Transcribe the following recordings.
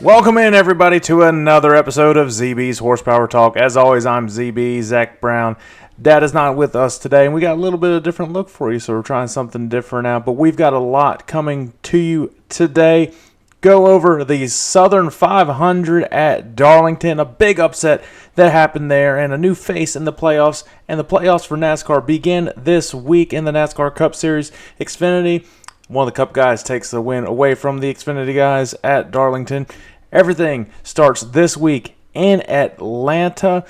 Welcome in, everybody, to another episode of ZB's Horsepower Talk. As always, I'm ZB, Zach Brown. Dad is not with us today, and we got a little bit of a different look for you, so we're trying something different out. But we've got a lot coming to you today. Go over the Southern 500 at Darlington, a big upset that happened there, and a new face in the playoffs. And the playoffs for NASCAR begin this week in the NASCAR Cup Series. Xfinity, one of the Cup guys, takes the win away from the Xfinity guys at Darlington. Everything starts this week in Atlanta,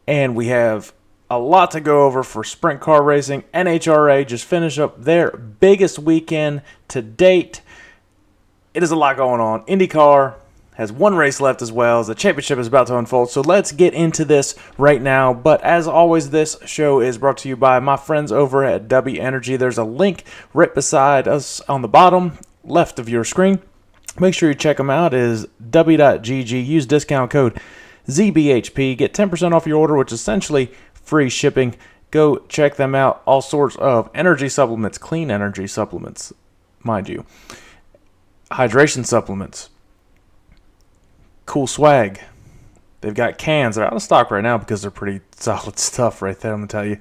and we have a lot to go over for sprint car racing. NHRA just finished up their biggest weekend to date. It is a lot going on. IndyCar has one race left as well as the championship is about to unfold. So let's get into this right now. But as always, this show is brought to you by my friends over at W Energy. There's a link right beside us on the bottom left of your screen. Make sure you check them out. It is w.gg. Use discount code ZBHP. Get 10% off your order, which is essentially free shipping. Go check them out. All sorts of energy supplements, clean energy supplements, mind you. Hydration supplements. Cool swag. They've got cans. They're out of stock right now because they're pretty solid stuff right there, I'm going to tell you.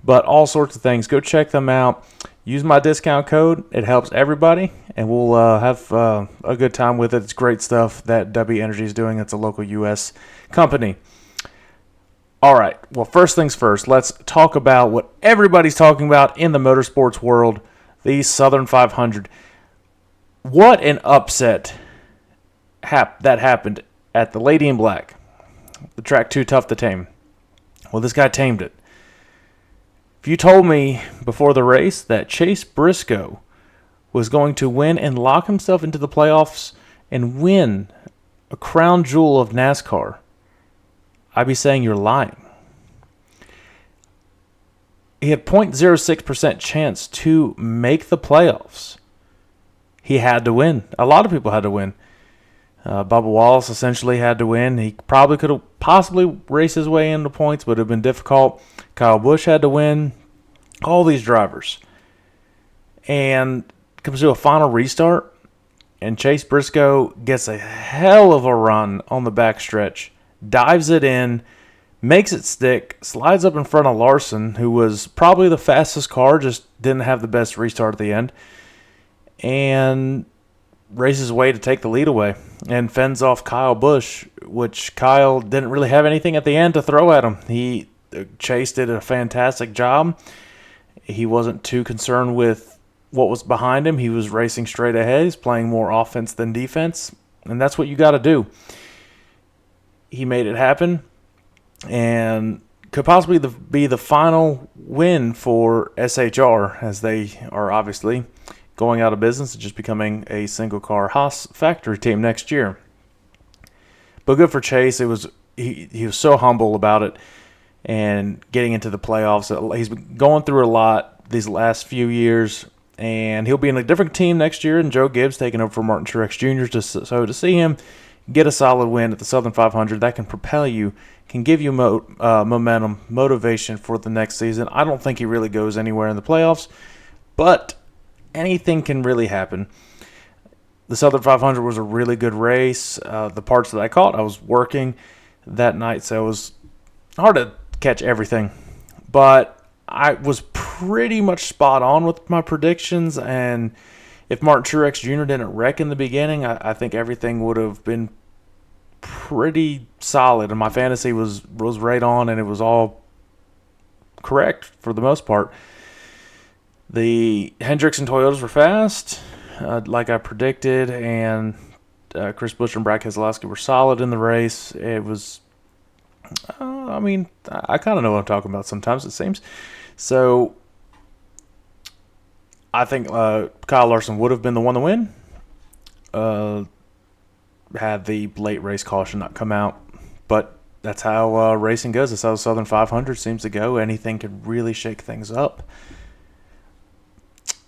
But all sorts of things. Go check them out. Use my discount code. It helps everybody, and we'll have a good time with it. It's great stuff that W Energy is doing. It's a local U.S. company. All right. Well, first things first, let's talk about what everybody's talking about in the motorsports world, the Southern 500. What an upset that happened at the Lady in Black. The track too tough to tame. Well, this guy tamed it. If you told me before the race that Chase Briscoe was going to win and lock himself into the playoffs and win a crown jewel of NASCAR, I'd be saying you're lying. He had 0.06% chance to make the playoffs. He had to win. A lot of people had to win. Bubba Wallace essentially had to win. He probably could have possibly raced his way into points, but it would have been difficult. Kyle Busch had to win. All these drivers. And comes to a final restart, and Chase Briscoe gets a hell of a run on the backstretch, dives it in, makes it stick, slides up in front of Larson, who was probably the fastest car, just didn't have the best restart at the end, and races away to take the lead away and fends off Kyle Busch, which Kyle didn't really have anything at the end to throw at him. Chase did a fantastic job. He wasn't too concerned with what was behind him. He was racing straight ahead. He's playing more offense than defense, and that's what you got to do. He made it happen and could possibly be the final win for SHR, as they are obviously going out of business and just becoming a single-car Haas factory team next year. But good for Chase. He was so humble about it and getting into the playoffs. He's been going through a lot these last few years, and he'll be in a different team next year, and Joe Gibbs taking over for Martin Truex Jr. So to see him get a solid win at the Southern 500, that can propel you, can give you momentum, motivation for the next season. I don't think he really goes anywhere in the playoffs, but anything can really happen. The Southern 500 was a really good race. The parts that I caught, I was working that night, so it was hard to catch everything. But I was pretty much spot on with my predictions, and if Martin Truex Jr. didn't wreck in the beginning, I think everything would have been pretty solid, and my fantasy was right on, and it was all correct for the most part. The Hendricks and Toyotas were fast, like I predicted, and Chris Buescher and Brad Keselowski were solid in the race. It was, I kind of know what I'm talking about sometimes, it seems. So I think Kyle Larson would have been the one to win had the late race caution not come out. But that's how racing goes. That's how the Southern 500 seems to go. Anything can really shake things up.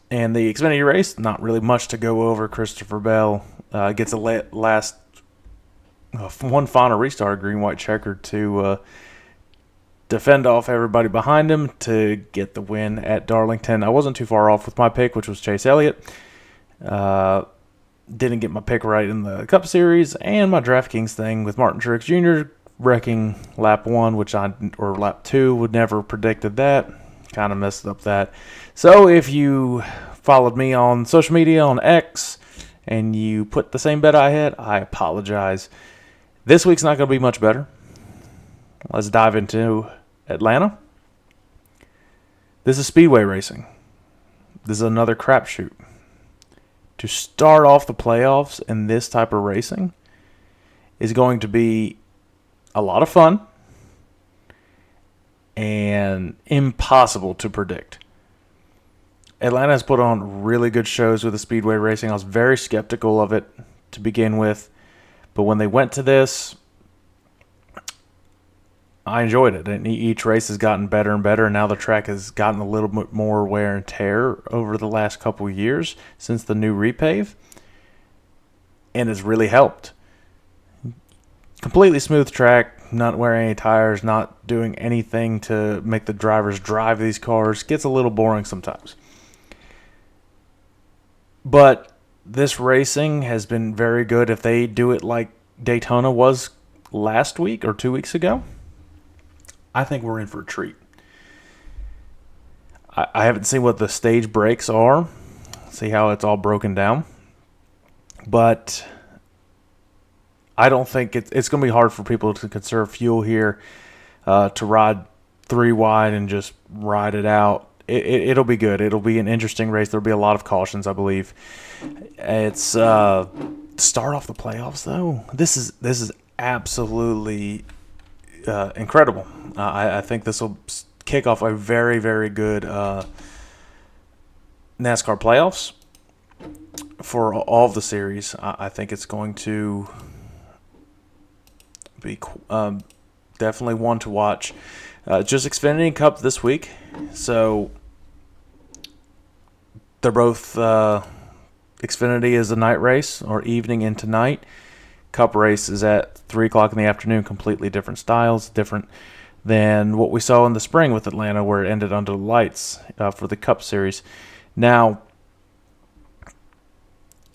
And the Xfinity race, not really much to go over. Christopher Bell gets a last one final restart, green-white checkered, to defend off everybody behind him to get the win at Darlington. I wasn't too far off with my pick, which was Chase Elliott. didn't get my pick right in the Cup Series, and my DraftKings thing with Martin Truex Jr. wrecking lap 1, or lap 2, would never predicted that. Kind of messed up that. So if you followed me on social media, on X, and you put the same bet I had, I apologize. This week's not going to be much better. Let's dive into Atlanta. This is speedway racing. This is another crapshoot. To start off the playoffs in this type of racing is going to be a lot of fun and impossible to predict. Atlanta has put on really good shows with the speedway racing. I was very skeptical of it to begin with, but when they went to this, I enjoyed it. And each race has gotten better and better, and now the track has gotten a little bit more wear and tear over the last couple of years since the new repave, and it's really helped. Completely smooth track, not wearing any tires, not doing anything to make the drivers drive these cars. Gets a little boring sometimes. But this racing has been very good. If they do it like Daytona was last week or 2 weeks ago, I think we're in for a treat. I haven't seen what the stage breaks are, see how it's all broken down. But I don't think it's going to be hard for people to conserve fuel here, to ride 3 wide and just ride it out. It'll be good. It'll be an interesting race. There'll be a lot of cautions, I believe. It's start off the playoffs though. This is absolutely incredible. I think this will kick off a very, very good NASCAR playoffs for all of the series. I think it's going to be definitely one to watch. Just Xfinity Cup this week, so they're both Xfinity is a night race or evening into night. Cup race is at 3 o'clock in the afternoon. Completely different styles, different than what we saw in the spring with Atlanta, where it ended under the lights for the Cup Series. Now,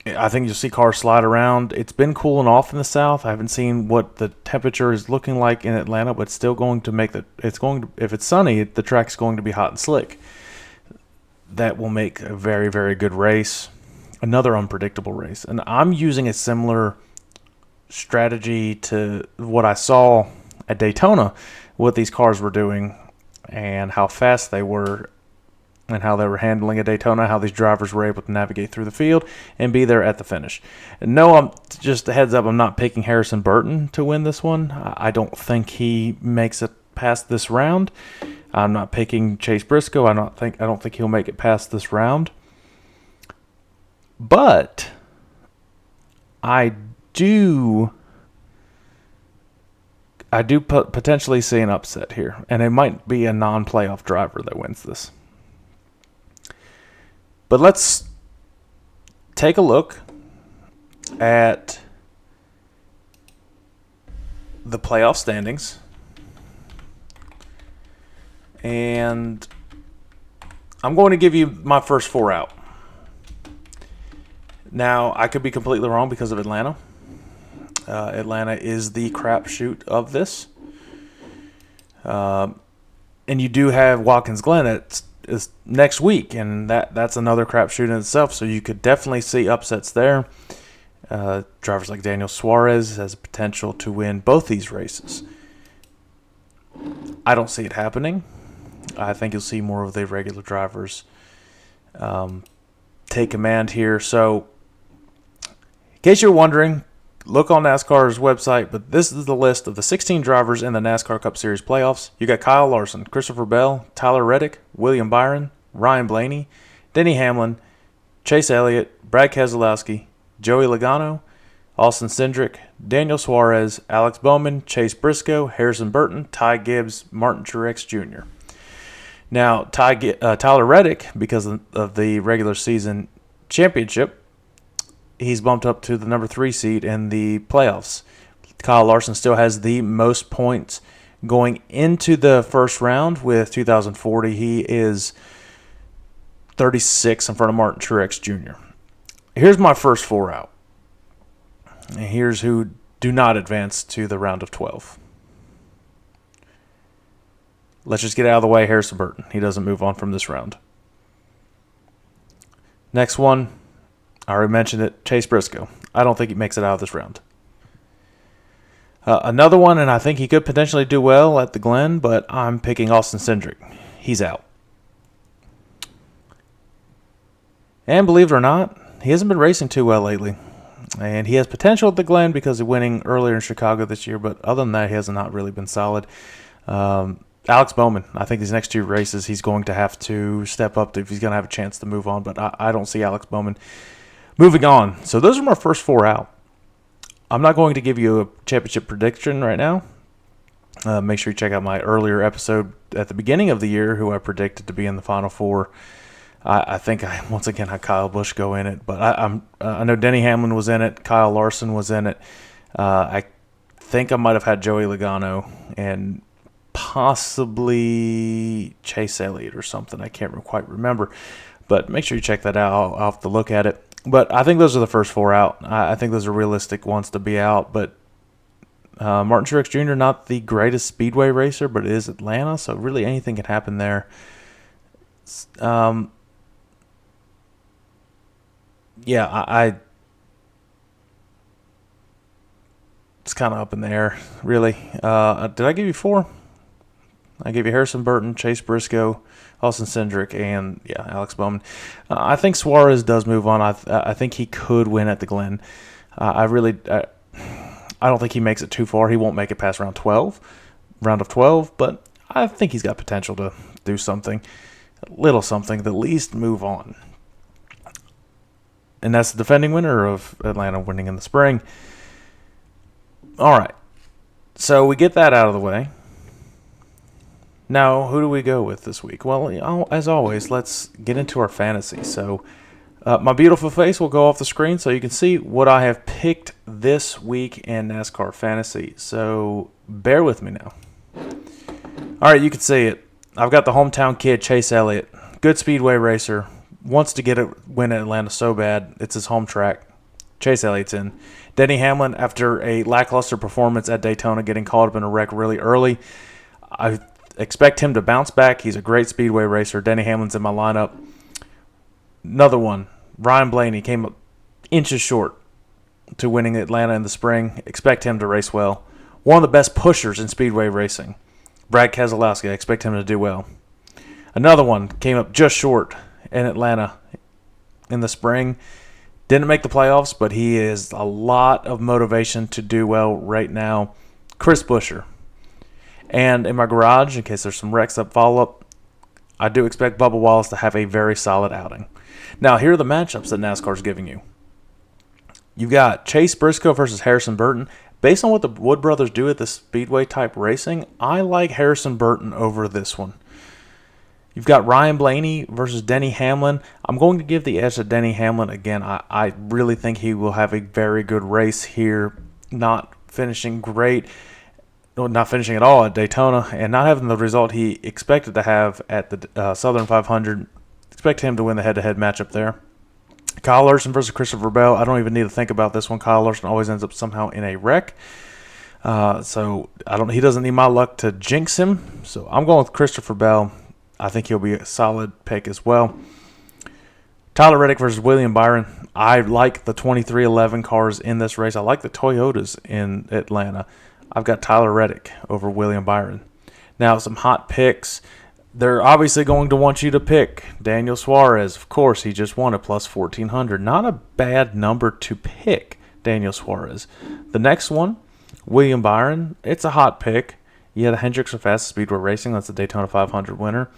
I think you'll see cars slide around. It's been cooling off in the south. I haven't seen what the temperature is looking like in Atlanta, but it's still going to make if it's sunny, the track's going to be hot and slick. That will make a very, very good race. Another unpredictable race. And I'm using a similar strategy to what I saw at Daytona, what these cars were doing and how fast they were and how they were handling at Daytona, how these drivers were able to navigate through the field and be there at the finish. And no, I'm just a heads up, I'm not picking Harrison Burton to win this one. I don't think he makes it past this round. I'm not picking Chase Briscoe. I don't think he'll make it past this round. But I do potentially see an upset here, and it might be a non-playoff driver that wins this. But let's take a look at the playoff standings. And I'm going to give you my first 4 out. Now, I could be completely wrong because of Atlanta. Atlanta is the crapshoot of this. And you do have Watkins Glen is next week, and that's another crapshoot in itself, so you could definitely see upsets there. Drivers like Daniel Suarez has potential to win both these races. I don't see it happening. I think you'll see more of the regular drivers take command here. So, in case you're wondering, look on NASCAR's website, but this is the list of the 16 drivers in the NASCAR Cup Series playoffs. You got Kyle Larson, Christopher Bell, Tyler Reddick, William Byron, Ryan Blaney, Denny Hamlin, Chase Elliott, Brad Keselowski, Joey Logano, Austin Cindric, Daniel Suarez, Alex Bowman, Chase Briscoe, Harrison Burton, Ty Gibbs, Martin Truex Jr. Now, Tyler Reddick, because of the regular season championship, he's bumped up to the number 3 seed in the playoffs. Kyle Larson still has the most points going into the first round with 2,040. He is 36 in front of Martin Truex Jr. Here's my first 4 out. And here's who do not advance to the round of 12. Let's just get out of the way. Harrison Burton. He doesn't move on from this round. Next one, I already mentioned it, Chase Briscoe. I don't think he makes it out of this round. Another one, and I think he could potentially do well at the Glen, but I'm picking Austin Cindric. He's out. And believe it or not, he hasn't been racing too well lately. And he has potential at the Glen because of winning earlier in Chicago this year, but other than that, he has not really been solid. Alex Bowman, I think these next two races he's going to have to step up if he's going to have a chance to move on, but I don't see Alex Bowman moving on. So those are my first four out. I'm not going to give you a championship prediction right now. Make sure you check out my earlier episode at the beginning of the year, who I predicted to be in the Final Four. I think I once again had Kyle Busch go in it, but I know Denny Hamlin was in it, Kyle Larson was in it. I think I might have had Joey Logano and possibly Chase Elliott or something. I can't quite remember, but make sure you check that out. I'll have to look at it. But I think those are the first four out. I think those are realistic ones to be out. But Martin Truex Jr., not the greatest speedway racer, but it is Atlanta, so really anything can happen there. Yeah, it's kind of up in the air, really. Did I give you four? I gave you Harrison Burton, Chase Briscoe, Austin Cindric, and Alex Bowman. I think Suarez does move on. I think he could win at the Glen. I don't think he makes it too far. He won't make it past round of 12, but I think he's got potential to do something, a little something, to at least move on. And that's the defending winner of Atlanta winning in the spring. All right, so we get that out of the way. Now, who do we go with this week? Well, as always, let's get into our fantasy. So, my beautiful face will go off the screen so you can see what I have picked this week in NASCAR fantasy. So, bear with me now. All right, you can see it. I've got the hometown kid, Chase Elliott. Good speedway racer. Wants to get a win at Atlanta so bad. It's his home track. Chase Elliott's in. Denny Hamlin, after a lackluster performance at Daytona, getting caught up in a wreck really early. I expect him to bounce back. He's a great speedway racer. Denny Hamlin's in my lineup. Another one, Ryan Blaney, came up inches short to winning Atlanta in the spring. Expect him to race well. One of the best pushers in speedway racing, Brad Keselowski. I expect him to do well. Another one came up just short in Atlanta in the spring. Didn't make the playoffs, but he is a lot of motivation to do well right now. Chris Buescher. And in my garage, in case there's some wrecks that follow up, I do expect Bubba Wallace to have a very solid outing. Now, here are the matchups that NASCAR's giving you. You've got Chase Briscoe versus Harrison Burton. Based on what the Wood brothers do at the speedway type racing, I like Harrison Burton over this one. You've got Ryan Blaney versus Denny Hamlin. I'm going to give the edge to Denny Hamlin again. I really think he will have a very good race here, not finishing great. Not finishing at all at Daytona and not having the result he expected to have at the Southern 500. Expect him to win the head-to-head matchup there. Kyle Larson versus Christopher Bell. I don't even need to think about this one. Kyle Larson always ends up somehow in a wreck. So he doesn't need my luck to jinx him. So I'm going with Christopher Bell. I think he'll be a solid pick as well. Tyler Reddick versus William Byron. I like the 2311 cars in this race. I like the Toyotas in Atlanta. I've got Tyler Reddick over William Byron. Now, some hot picks. They're obviously going to want you to pick Daniel Suarez. Of course, he just won at plus 1,400. Not a bad number to pick Daniel Suarez. The next one, William Byron. It's a hot pick. Yeah, the Hendricks are fast speedway racing. That's the Daytona 500 winner.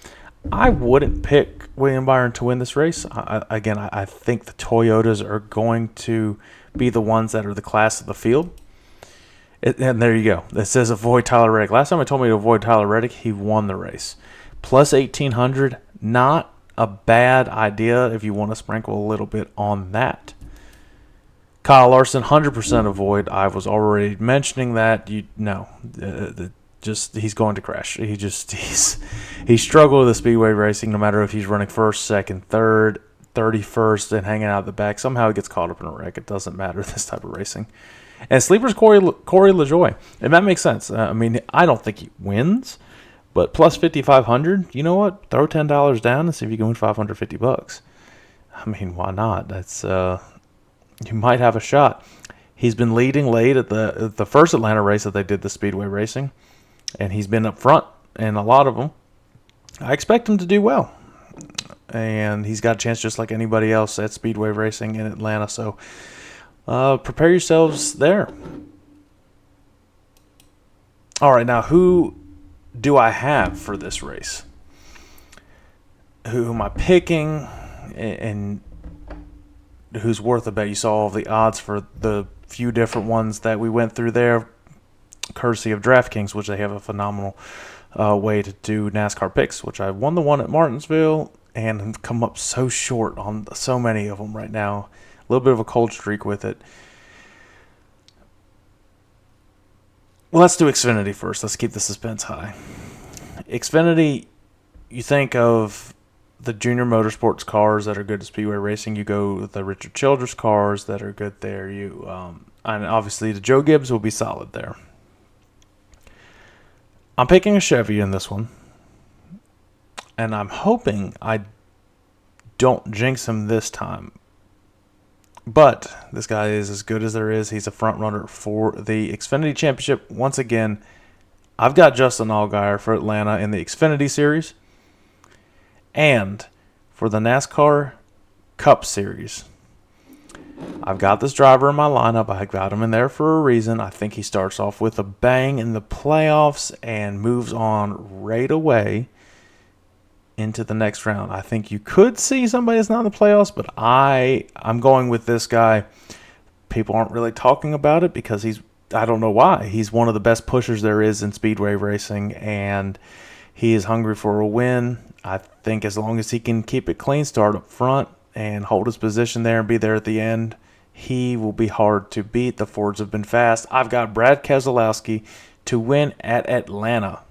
I wouldn't pick William Byron to win this race. I think the Toyotas are going to be the ones that are the class of the field. And there you go. It says avoid Tyler Reddick. Last time I told me to avoid Tyler Reddick, he won the race. Plus 1,800, not a bad idea if you want to sprinkle a little bit on that. Kyle Larson, 100% avoid. I was already mentioning that. He's going to crash. He struggled with the speedway racing no matter if he's running first, second, third 31st and hanging out at the back. Somehow he gets caught up in a wreck. It doesn't matter this type of racing. And sleeper's Corey LaJoie. And that makes sense. I mean, I don't think he wins, but plus 5,500, you know what? Throw $10 down and see if you can win $550. I mean, why not? That's you might have a shot. He's been leading late at the first Atlanta race that they did the Speedway racing, and he's been up front in a lot of them. I expect him to do well, and he's got a chance just like anybody else at Speedway racing in Atlanta. So prepare yourselves there. All right, now who do I have for this race? Who am I picking, and who's worth a bet? You saw all the odds for the few different ones that we went through there, courtesy of DraftKings, which they have a phenomenal way to do NASCAR picks, which I won the one at Martinsville and come up so short on so many of them right now. A little bit of a cold streak with it. Well, let's do Xfinity first. Let's keep the suspense high. Xfinity, you think of the junior motorsports cars that are good at Speedway racing. You go with the Richard Childress cars that are good there. And obviously the Joe Gibbs will be solid there. I'm picking a Chevy in this one, and I'm hoping I don't jinx him this time. But this guy is as good as there is. He's a front runner for the Xfinity Championship. Once again, I've got Justin Allgaier for Atlanta in the Xfinity Series and for the NASCAR Cup Series. I've got this driver in my lineup. I got him in there for a reason. I think he starts off with a bang in the playoffs and moves on right away into the next round. I think you could see somebody that's not in the playoffs, but I'm going with this guy. People aren't really talking about it because I don't know why. He's one of the best pushers there is in Speedway racing, and he is hungry for a win. I think as long as he can keep it clean, start up front, and hold his position there and be there at the end, he will be hard to beat. The Fords have been fast. I've got Brad Keselowski to win at Atlanta.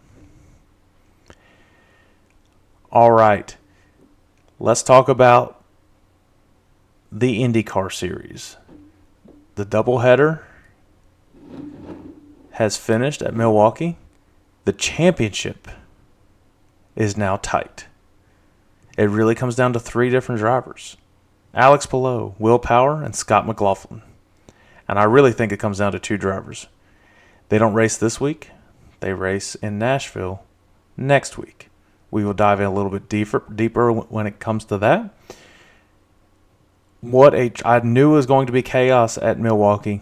All right, let's talk about the IndyCar Series. The doubleheader has finished at Milwaukee. The championship is now tight. It really comes down to three different drivers: Alex Palou, Will Power, and Scott McLaughlin. And I really think it comes down to two drivers. They don't race this week. They race in Nashville next week. We will dive in a little bit deeper when it comes to that. I knew it was going to be chaos at Milwaukee,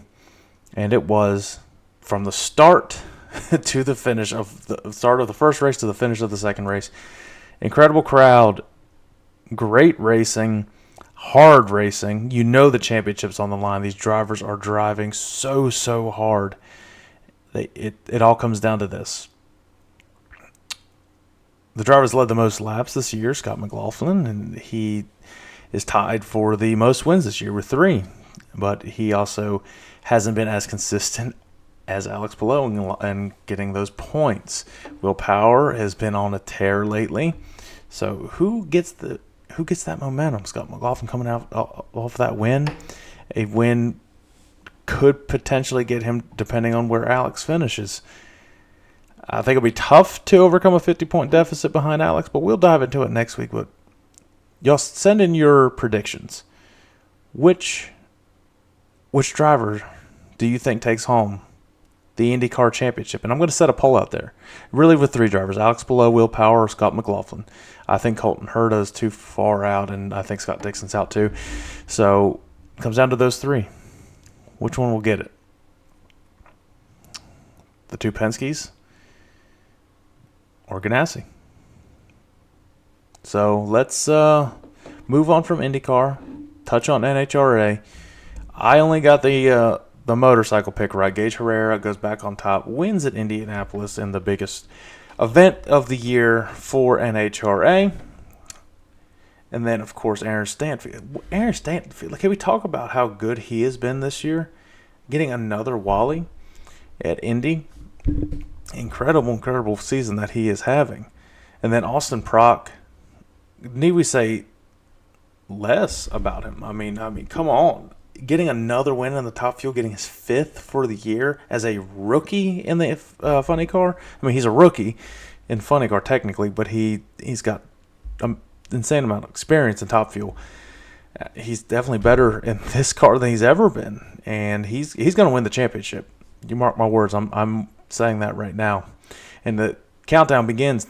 and it was from the start to the finish of the start of the first race to the finish of the second race. Incredible crowd, great racing, hard racing. You know the championship's on the line. These drivers are driving so hard. It all comes down to this. The driver's led the most laps this year, Scott McLaughlin, and he is tied for the most wins this year with 3. But he also hasn't been as consistent as Alex Palou and getting those points. Will Power has been on a tear lately. So who gets that momentum? Scott McLaughlin coming out off that win. A win could potentially get him, depending on where Alex finishes. I think it'll be tough to overcome a 50-point deficit behind Alex, but we'll dive into it next week. But y'all send in your predictions. Which driver do you think takes home the IndyCar Championship? And I'm going to set a poll out there, really with 3 drivers: Alex Palou, Will Power, or Scott McLaughlin. I think Colton Herta is too far out, and I think Scott Dixon's out too. So it comes down to those 3. Which one will get it? The 2 Penske's or Ganassi? So let's move on from IndyCar, touch on NHRA. I only got the motorcycle pick right. Gage Herrera goes back on top, wins at Indianapolis in the biggest event of the year for NHRA. And then, of course, Aaron Stanfield. Can we talk about how good he has been this year? Getting another Wally at Indy. Incredible season that he is having. And then Austin Prock, need we say, less about him. I mean, come on. Getting another win in the Top Fuel, getting his 5th for the year as a rookie in the funny car. I mean, he's a rookie in funny car technically, but he's got an insane amount of experience in Top Fuel. He's definitely better in this car than he's ever been, and he's going to win the championship. You mark my words. I'm saying that right now. And the countdown begins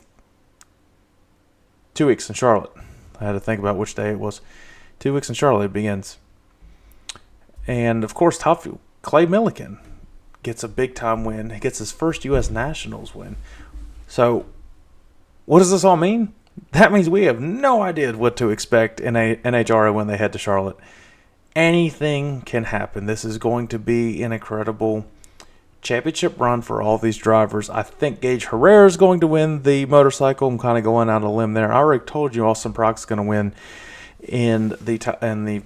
2 weeks in Charlotte. I had to think about which day it was. 2 weeks in Charlotte it begins. And, of course, Top Fuel, Clay Millican gets a big-time win. He gets his first U.S. Nationals win. So, what does this all mean? That means we have no idea what to expect in a NHRA when they head to Charlotte. Anything can happen. This is going to be an incredible championship run for all these drivers. I think Gage Herrera is going to win the motorcycle. I'm kind of going out on a limb there. I already told you Austin Prock's going to win in the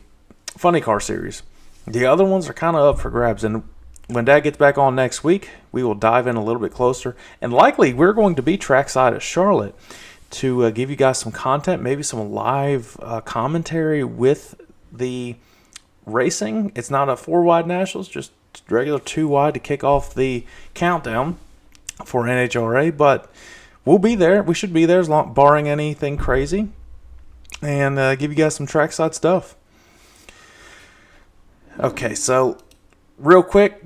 funny car series. The other ones are kind of up for grabs, and when Dad gets back on next week, we will dive in a little bit closer, and likely we're going to be trackside at Charlotte to give you guys some content, maybe some live commentary with the racing. It's not a 4-wide Nationals, just regular 2-wide to kick off the countdown for NHRA, but we'll be there. We should be there, barring anything crazy, and give you guys some trackside stuff. Okay, so real quick,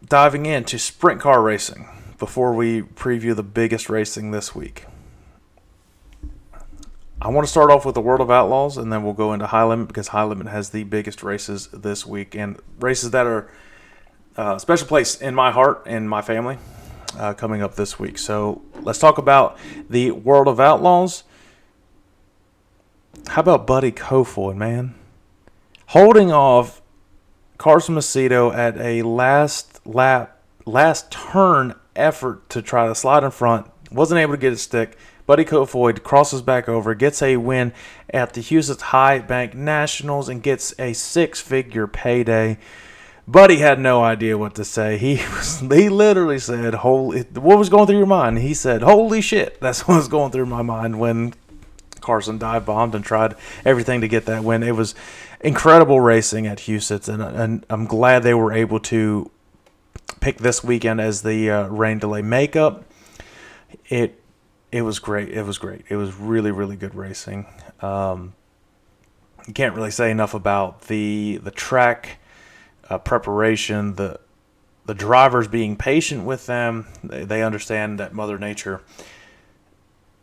diving into sprint car racing before we preview the biggest racing this week. I want to start off with the World of Outlaws, and then we'll go into High Limit because High Limit has the biggest races this week, and races that are a special place in my heart and my family coming up this week. So let's talk about the World of Outlaws. How about Buddy Kofoid, man? Holding off Carson Macedo at a last turn effort to try to slide in front. Wasn't able to get it stick. Buddy Kofoid crosses back over, gets a win at the Houston High Bank Nationals, and gets a 6-figure payday. Buddy had no idea what to say. He literally said, "Holy!" What was going through your mind? He said, "Holy shit!" That's what was going through my mind when Carson dive bombed and tried everything to get that win. It was incredible racing at Houston, and I'm glad they were able to pick this weekend as the rain delay makeup. It was great. It was great. It was really, really good racing. You can't really say enough about the track preparation, the drivers being patient with them. They understand that Mother Nature,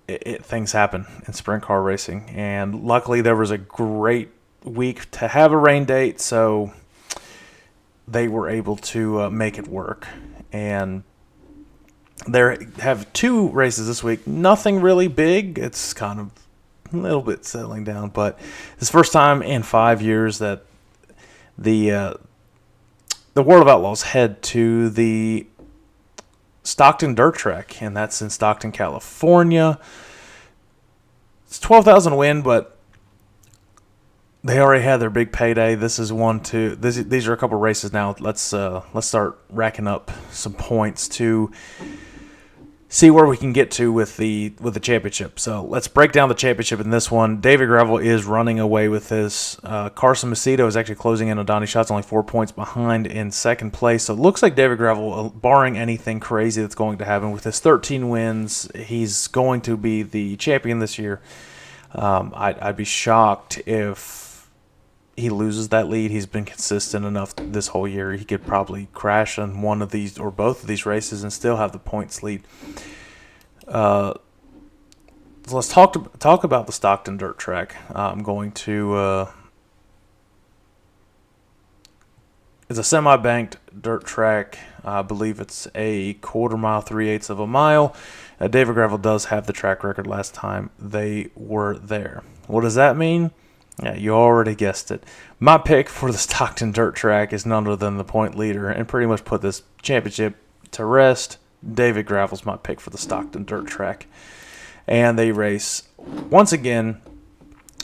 things happen in sprint car racing. And luckily there was a great week to have a rain date, so they were able to make it work. And they have 2 races this week. Nothing really big. It's kind of a little bit settling down, but it's the first time in 5 years that the World of Outlaws head to the Stockton Dirt Track, and that's in Stockton, California. It's 12,000 win, but they already had their big payday. This is one to these are a couple races now. Let's start racking up some points to see where we can get to with the championship. So let's break down the championship in this one. David Gravel is running away with this. Carson Macedo is actually closing in on Donnie Schatz, only 4 points behind in second place. So it looks like David Gravel, barring anything crazy that's going to happen, with his 13 wins, he's going to be the champion this year. I'd be shocked if he loses that lead. He's been consistent enough this whole year. He could probably crash on one of these or both of these races and still have the points lead. So let's talk about the Stockton Dirt Track. I'm going to it's a semi-banked dirt track. I believe it's a quarter mile, 3/8 of a mile. David Gravel does have the track record last time they were there. What does that mean? Yeah, you already guessed it. My pick for the Stockton Dirt Track is none other than the point leader and pretty much put this championship to rest. David Gravel's my pick for the Stockton Dirt Track. And they race once again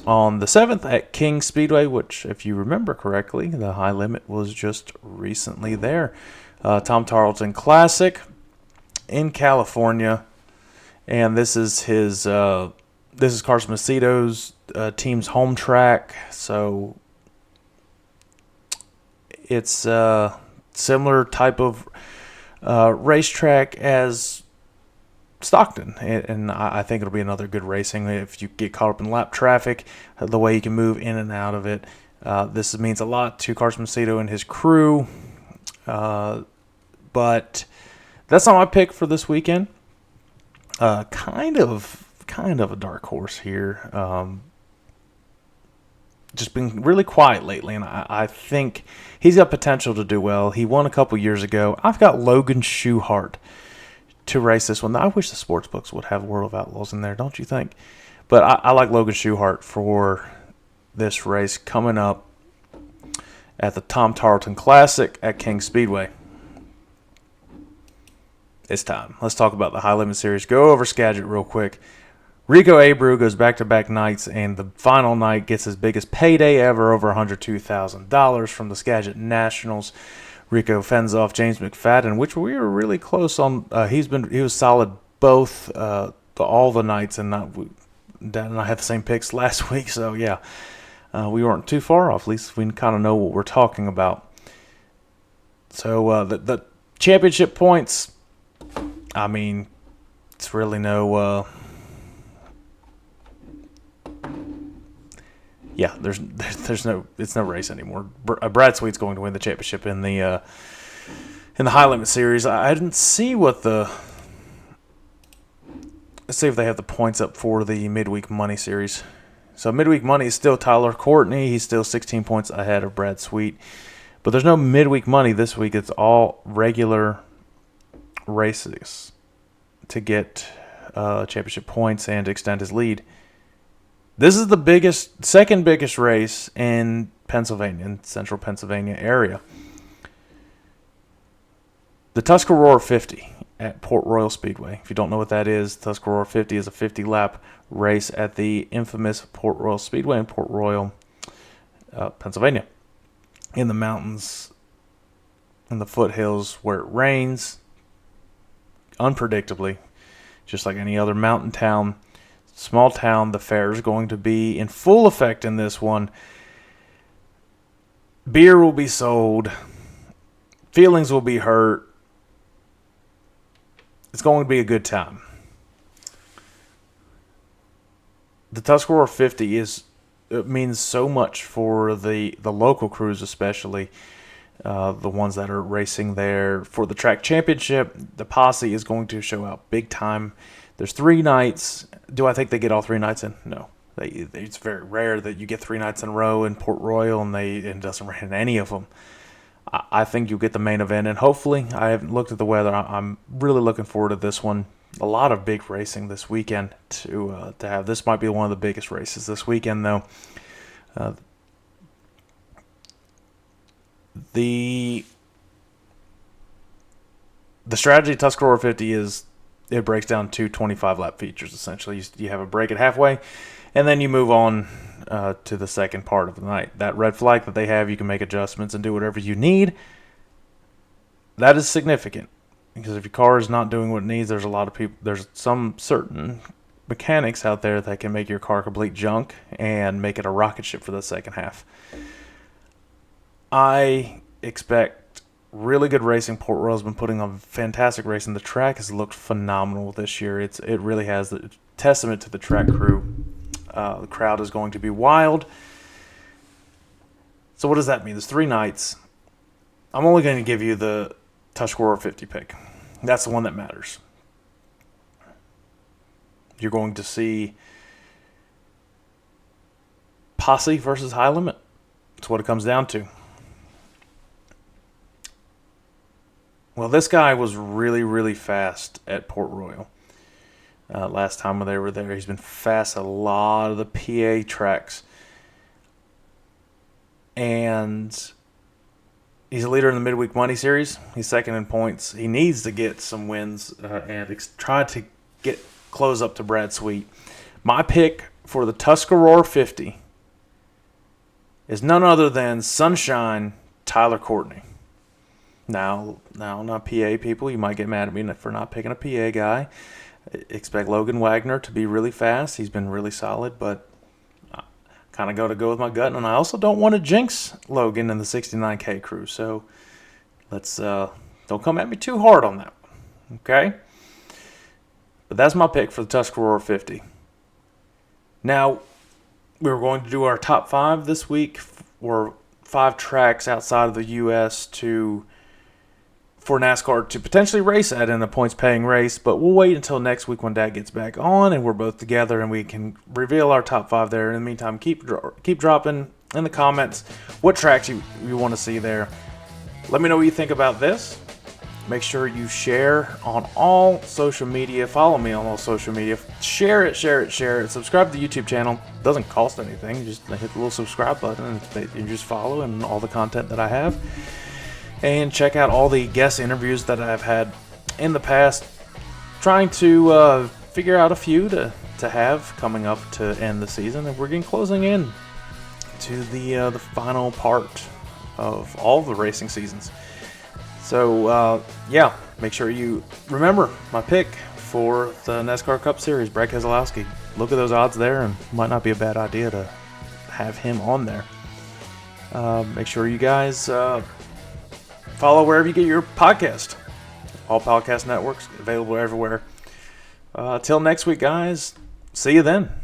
on the 7th at King Speedway, which, if you remember correctly, the High Limit was just recently there. Tom Tarleton Classic in California. And this is his This is Carson Macedo's team's home track, so it's a similar type of racetrack as Stockton, and I think it'll be another good racing. If you get caught up in lap traffic, the way you can move in and out of it, this means a lot to Carson Macedo and his crew. But that's not my pick for this weekend. Kind of a dark horse here. Just been really quiet lately, and I think he's got potential to do well. He won a couple years ago. I've got Logan Schuchart to race this one. I wish the sports books would have World of Outlaws in there, don't you think? But I like Logan Schuchart for this race coming up at the Tom Tarleton Classic at King Speedway. It's time. Let's talk about the High Limit Series. Go over Skagit real quick. Rico Abreu goes back-to-back nights, and the final night gets his biggest payday ever, over $102,000 from the Skagit Nationals. Rico fends off James McFadden, which we were really close on. He was solid both all the nights, and Dad and I had the same picks last week, so yeah, we weren't too far off. At least we kind of know what we're talking about. So the championship points, I mean, it's really no. Yeah, there's no, it's no race anymore. Brad Sweet's going to win the championship in the High Limit Series. I didn't see what let's see if they have the points up for the Midweek Money Series. So Midweek Money is still Tyler Courtney. He's still 16 points ahead of Brad Sweet. But there's no Midweek Money this week. It's all regular races to get championship points and extend his lead. This is the second biggest race in Pennsylvania, in central Pennsylvania area. The Tuscarora 50 at Port Royal Speedway. If you don't know what that is, Tuscarora 50 is a 50-lap race at the infamous Port Royal Speedway in Port Royal, Pennsylvania. In the mountains, in the foothills where it rains, unpredictably, just like any other mountain town. Small town, the fair is going to be in full effect in this one. Beer will be sold. Feelings will be hurt. It's going to be a good time. The Tuscarora 50 it means so much for the local crews, especially the ones that are racing there for the track championship. The posse is going to show out big time. There's 3 nights. Do I think they get all 3 nights in? No. It's very rare that you get 3 nights in a row in Port Royal and it doesn't rain in any of them. I think you'll get the main event, and hopefully, I haven't looked at the weather. I'm really looking forward to this one. A lot of big racing this weekend to have. This might be one of the biggest races this weekend, though. The strategy of Tuscarora 50 is it breaks down to 25-lap features, essentially. You have a break at halfway, and then you move on to the second part of the night. That red flag that they have, you can make adjustments and do whatever you need. That is significant, because if your car is not doing what it needs, there's some certain mechanics out there that can make your car complete junk and make it a rocket ship for the second half. I expect really good racing. Port Royal's been putting on fantastic racing. The track has looked phenomenal this year. It really has. The testament to the track crew. The crowd is going to be wild. So what does that mean? There's 3 nights. I'm only going to give you the Tuscarora 50 pick. That's the one that matters. You're going to see posse versus high limit. That's what it comes down to. Well, this guy was really, really fast at Port Royal. Last time when they were there, he's been fast at a lot of the PA tracks. And he's a leader in the Midweek Money Series. He's second in points. He needs to get some wins and try to close up to Brad Sweet. My pick for the Tuscarora 50 is none other than Sunshine Tyler Courtney. Now, not PA people. You might get mad at me for not picking a PA guy. Expect Logan Wagner to be really fast. He's been really solid, but I kind of got to go with my gut. And I also don't want to jinx Logan in the 69K crew. So let's don't come at me too hard on that. Okay? But that's my pick for the Tuscarora 50. Now, we were going to do our top 5 this week, or 5 tracks outside of the U.S. for NASCAR to potentially race at in a points-paying race, but we'll wait until next week when Dad gets back on and we're both together and we can reveal our top 5 there. In the meantime, keep dropping in the comments what tracks you want to see there. Let me know what you think about this. Make sure you share on all social media. Follow me on all social media. Share it. Subscribe to the YouTube channel. It doesn't cost anything. You just hit the little subscribe button and you just follow and all the content that I have. And check out all the guest interviews that I've had in the past. Trying to figure out a few to have coming up to end the season. And we're getting closing in to the final part of all the racing seasons. So, yeah, make sure you remember my pick for the NASCAR Cup Series, Brad Keselowski. Look at those odds there, and it might not be a bad idea to have him on there. Make sure you guys follow wherever you get your podcast. All podcast networks, available everywhere. Till next week, guys. See you then.